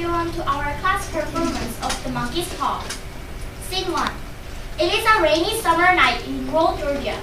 everyone to our class performance of The Monkey's Paw. Scene 1. It is a rainy summer night in rural Georgia.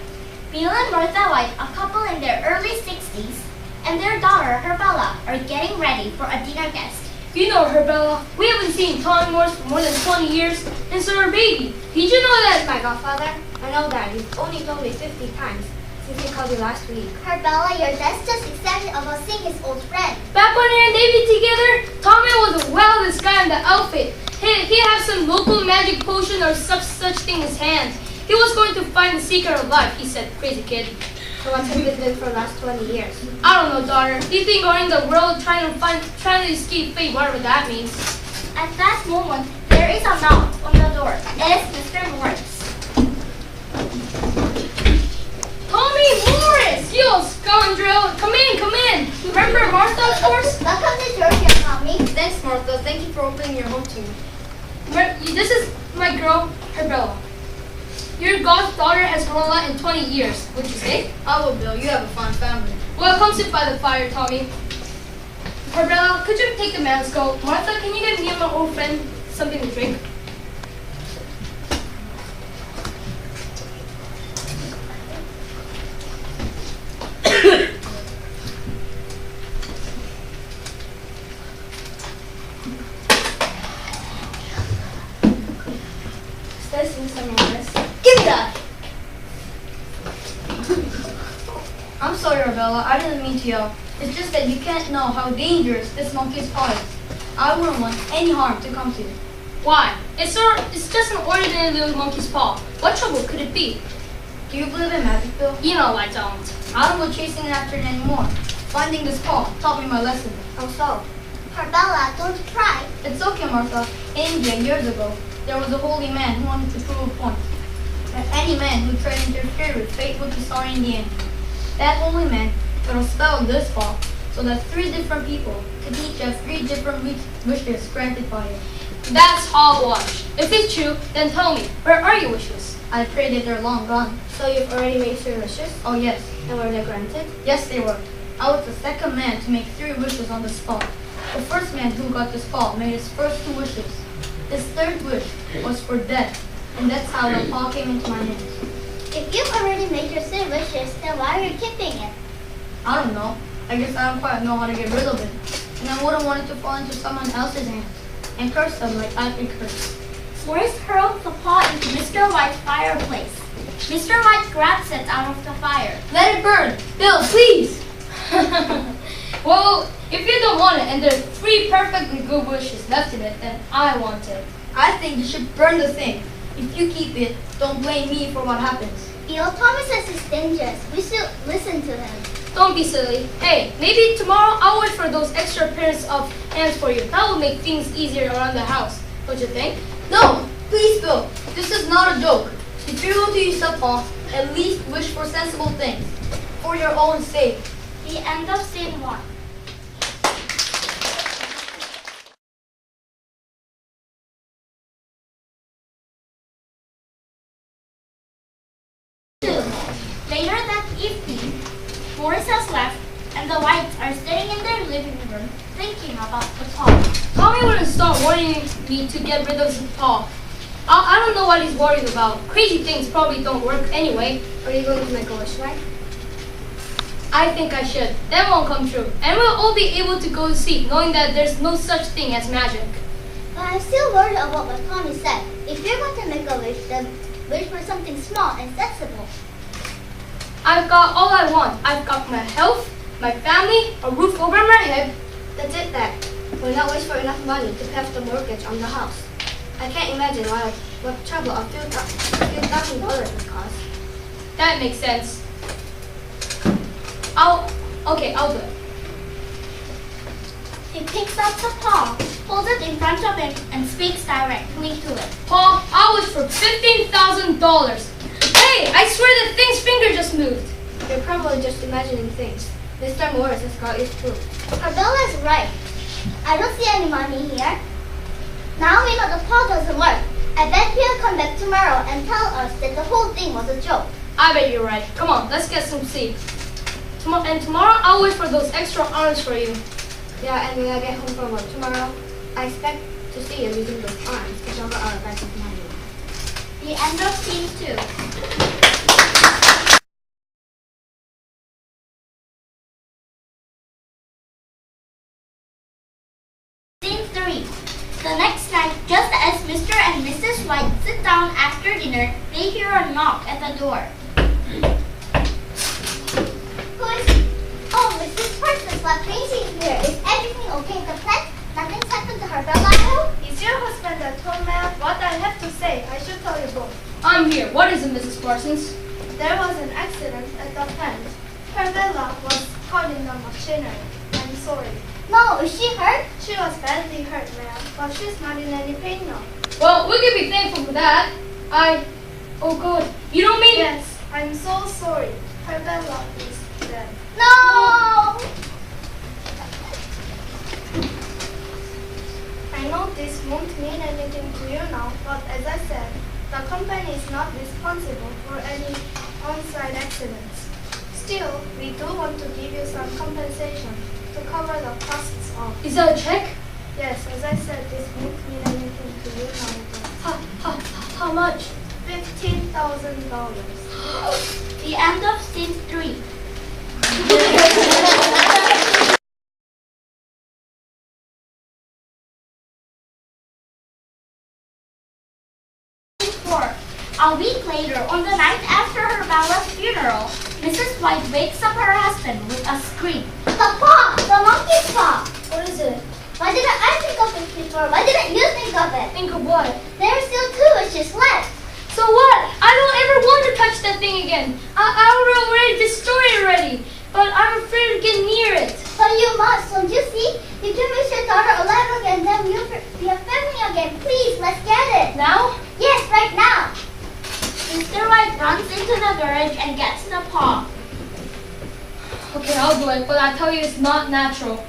Bill and Martha White, a couple in their early 60s, and their daughter, Herbella, are getting ready for a dinner guest. You know, Herbella, we haven't seen Tommy Morse for more than 20 years, and so our baby. Did you know that? My godfather? I know that. You've only told me 50 times since he called you last week. Herbella, your dad's just excited about seeing his old friend. Back when we were in Navy together, Tommy was the wildest guy in the outfit. He had some local magic potion or such thing in his hand. He was going to find the secret of life, he said, crazy kid. So what have you been doing for the last 20 years? I don't know, daughter. He's been going the world trying to escape fate, whatever that means. At that moment, there is a knock on the door. It is Mr. Morris. Tommy Morris! You old scoundrel! Come in! Remember Martha, of course? Welcome to Georgia, Tommy. Thanks, Martha. Thank you for opening your home to me. This is my girl, Herbella. Your goddaughter has grown up in 20 years, would you say? Oh, Bill, you have a fine family. Well, come sit by the fire, Tommy. Herbella, could you take the man's coat? Martha, can you get me and my old friend something to drink? Give me that. I'm sorry, Herbella. I didn't mean to yell. It's just that you can't know how dangerous this monkey's paw is. I wouldn't want any harm to come to you. Why? It's just an ordinary little monkey's paw. What trouble could it be? Do you believe in magic, Bill? You know I don't. I don't go chasing after it anymore. Finding this paw taught me my lesson. How so? Herbella, don't cry. It's okay, Martha. In India, years ago, there was a holy man who wanted to prove a point. That any man who tried to interfere with fate would be sorry in the end. That holy man put a spell on this paw so that 3 different people could each have 3 different wishes granted by him. That's hogwash. If it's true, then tell me, where are your wishes? I pray that they're long gone. So you've already made 3 wishes? Oh yes. And were they granted? Yes, they were. I was the second man to make 3 wishes on this paw. The first man who got this paw made his first 2 wishes. His 3rd wish was for death, and that's how the paw came into my hands. If you've already made your 3 wishes, then why are you keeping it? I don't know. I guess I don't quite know how to get rid of it. And I wouldn't want it to fall into someone else's hands and curse them like I've been cursed. Morris hurled the paw into Mr. White's fireplace. Mr. White grabs it out of the fire. Let it burn! Bill, please! Well, if you don't want it and there are 3 perfectly good wishes left in it, then I want it. I think you should burn the thing. If you keep it, don't blame me for what happens. Bill, Tommy says it's dangerous. We should listen to him. Don't be silly. Hey, maybe tomorrow I'll wait for those extra pairs of hands for you. That will make things easier around the house. Don't you think? No! Please, Bill. This is not a joke. If you're going to use the paw, at least wish for sensible things. For your own sake. The end of scene 1. Later that evening, Morris has left, and the Whites are sitting in their living room thinking about the paw. Tommy wouldn't stop worrying me to get rid of his paw. I don't know what he's worried about. Crazy things probably don't work anyway. Are you going to make a wish, right? I think I should. That won't come true. And we'll all be able to go to sleep knowing that there's no such thing as magic. But I'm still worried about what Tommy said. If you're going to make a wish, then wish for something small and sensible. I've got all I want. I've got my health, my family, a roof over my head. That's it, Dad. We'll not wish for enough money to pay off the mortgage on the house. I can't imagine what trouble a few $1,000 would cost. That makes sense. I'll do it. He picks up the paw, holds it in front of him, and speaks directly to it. Paul, I wish for $15,000. Hey, I swear the thing's finger just moved. You're probably just imagining things. Mr. Morris has got it too. Herbella is right. I don't see any money here. Now we know the paw doesn't work. I bet he'll come back tomorrow and tell us that the whole thing was a joke. I bet you're right. Come on, let's get some sleep. And tomorrow I'll wait for those extra hours for you. Yeah, and when I get home from work tomorrow, I expect to see you using those arms to cover our back of money. The end of scene 2. Scene 3. The next night, just as Mr. and Mrs. White sit down after dinner, they hear a knock at the door. Who is it? Oh, Mrs. Parsons, what brings you here? Is everything okay in the plant? Nothing's happened to her, Bella? Is your husband at home, ma'am? What I have to say, I should tell you both. I'm here. What is it, Mrs. Parsons? There was an accident at the plant. Her Bella was caught in the machinery. I'm sorry. No, is she hurt? She was badly hurt, ma'am, but she's not in any pain now. Well, we can be thankful for that. Oh God, you don't mean... Yes, I'm so sorry. Her Bella is dead. No! I know this won't mean anything to you now, but as I said, the company is not responsible for any on-site accidents. Still, we do want to give you some compensation to cover the costs of... Is that a check? Yes, as I said, this won't mean anything to you now. How much? $15,000. The end of scene 3. Scene 4. A week later, on the night after her Bella's funeral, Mrs. White wakes up her husband with a scream. The paw! The monkey's paw! What is it? Why didn't I think of it before? Why didn't you think of it? Think of what? There are still 2 wishes left. So what? I don't ever want to touch that thing again. I already destroyed it already. But I'm afraid to get near it. But you must, don't you see? You can wish your daughter alive again, then we'll be a family again. Please, let's get it. Now? Yes, right now. Mr. White runs into the garage and gets the paw. Okay, I'll do it, but I tell you it's not natural.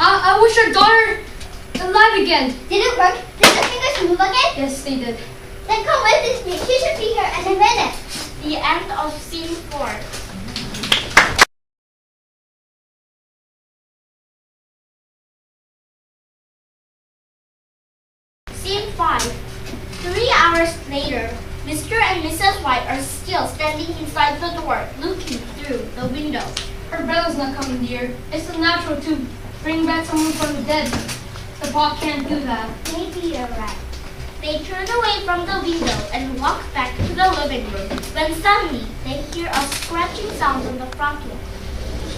I wish our daughter alive again. Did it work? Did the fingers move again? Yes, they did. Then come with me. She should be here in a minute. The end of scene 4. Scene 5. 3 hours later, Mr. and Mrs. White are still standing inside the door, looking through the window. Her Bella's not coming, dear. It's unnatural to bring back someone from the dead. The paw can't do that. Maybe you're right. They turn away from the window and walk back to the living room, when suddenly they hear a scratching sound on the front door.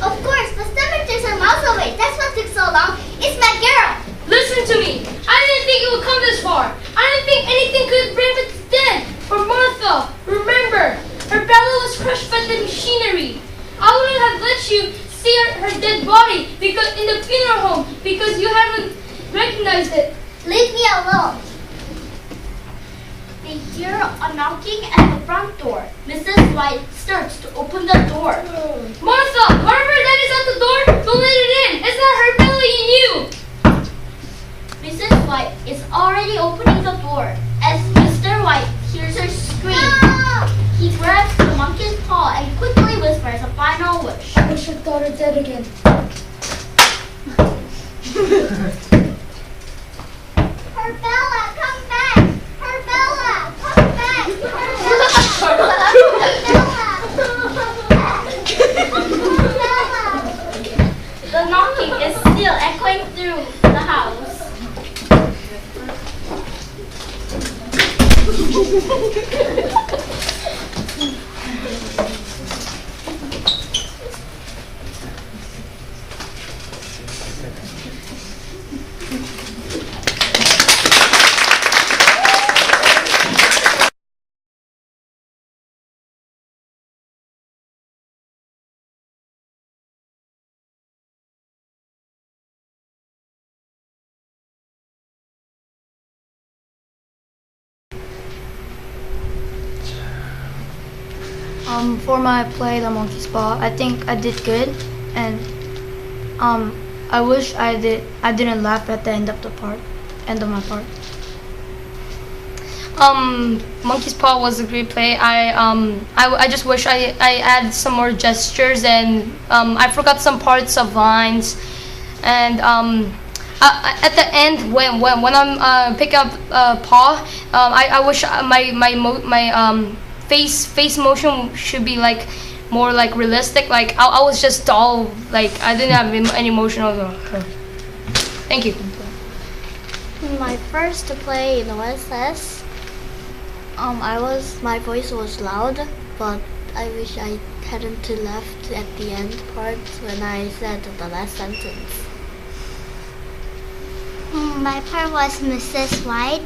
Of course, the cemeteries are miles away. That's what took so long. It's my girl. Listen to me. I didn't think it would come this far. I didn't think anything could bring it to dead. For Martha, remember, her Bella was crushed by the machinery. I wouldn't have let you see her dead body because in the funeral home because you haven't recognized it. Leave me alone. They hear a knocking at the front door. Mrs. White starts to open the door. Martha, whoever that is at the door, don't let it in. It's not her Bella you knew. Mrs. White is already opening the door. As Mr. White hears her scream, No! he grabs the monkey's paw and quickly whispers a final wish. I wish her daughter dead again. Her Bella, come back. Her Bella, come back. Her Bella. The knocking is still echoing through the house. For my play, The Monkey's Paw, I think I did good, and I wish I didn't laugh at the end of my part. Monkey's Paw was a great play. I just wish I added some more gestures, and I forgot some parts of lines, and at the end when I'm picking up paw, I wish my face motion should be like more like realistic. Like I was just dull. Like I didn't have any emotion. Thank you. My first play in OSS, my voice was loud, but I wish I hadn't left at the end part when I said the last sentence. My part was Mrs. White,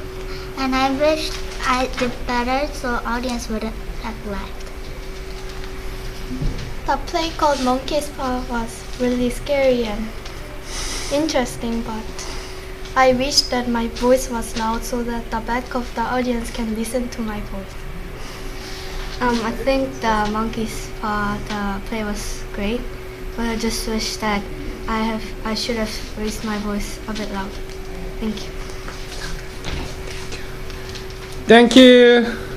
and I wished I did better so audience wouldn't have left. The play called Monkey's Paw was really scary and interesting, but I wish that my voice was loud so that the back of the audience can listen to my voice. I think the Monkey's Paw, the play was great, but I just wish that I should have raised my voice a bit loud. Thank you. Thank you.